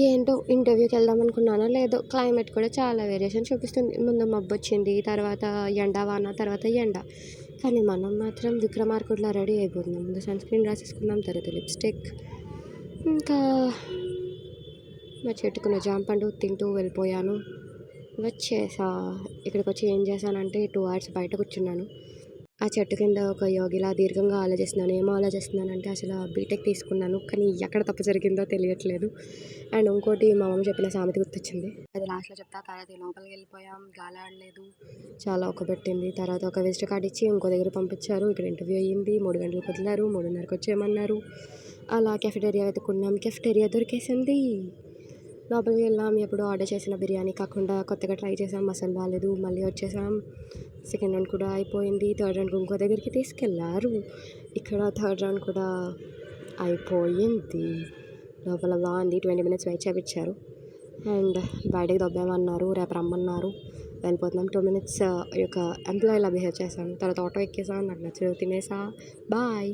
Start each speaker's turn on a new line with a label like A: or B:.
A: ఏంటో ఇంటర్వ్యూకి వెళ్దాం అనుకున్నానో లేదో క్లైమేట్ కూడా చాలా వేరియేషన్ చూపిస్తుంది. ముందు మబ్బొచ్చింది, తర్వాత ఎండ, వాన, తర్వాత ఎండ. కానీ మనం మాత్రం విక్రమార్కుడిలా రెడీ అయిపోతున్నాం. ముందు సన్ స్క్రీన్ రాసేసుకున్నాం, తర్వాత లిప్స్టిక్. ఇంకా మా చెట్టుకున్న జాంపండు తింటూ వెళ్ళిపోయాను. వచ్చేసా. ఇక్కడికి వచ్చి ఏం చేశానంటే 2 అవర్స్ బయట కూర్చున్నాను. ఆ చెట్టు కింద ఒక యోగిలా దీర్ఘంగా ఆలోచిస్తున్నాను. ఏం ఆలోచిస్తున్నానంటే అసలు బీటెక్ తీసుకున్నాను, కానీ ఎక్కడ తప్పు జరిగిందో తెలియట్లేదు. అండ్ ఇంకోటి మా మమ్మీ చెప్పిన సామెత గుర్తొచ్చింది. అది లాస్ట్‌లో చెప్తా. తర్వాత లోపలికి వెళ్ళిపోయాం. గాలి ఆడలేదు. చాలా ఒక్కబెట్టింది. తర్వాత ఒక విజిటర్ కార్డ్ ఇచ్చి ఇంకో దగ్గర పంపించారు. ఇక్కడ ఇంటర్వ్యూ అయ్యింది. 3 గంటలకు వదిలారు. 3:30కి వచ్చేయమన్నారు. అలా కెఫెటేరియా వెతుక్కున్నాం. కెఫెటేరియా దొరికేసింది. లోపలికి వెళ్ళాం. ఎప్పుడో ఆర్డర్ చేసిన బిర్యానీ కాకుండా కొత్తగా ట్రై చేసాం. అసలు బాలేదు. మళ్ళీ వచ్చేసాం. సెకండ్ రౌండ్ కూడా అయిపోయింది. థర్డ్ రౌండ్‌కి ఇంకో దగ్గరికి తీసుకెళ్లారు. ఇక్కడ థర్డ్ రౌండ్ కూడా అయిపోయింది. లోపల బాగుంది. 20 మినిట్స్ వెయిట్ చేపించారు. అండ్ బయటకి దొబ్బామన్నారు. రేపు రమ్మన్నారు. వెళ్ళిపోతున్నాం. 2 మినిట్స్ ఈ యొక్క ఎంప్లాయీలా బిహేవ్ చేశాను. తర్వాత ఆటో ఎక్కేసా. నాకు నచ్చలేదు, తినేసా. బాయ్.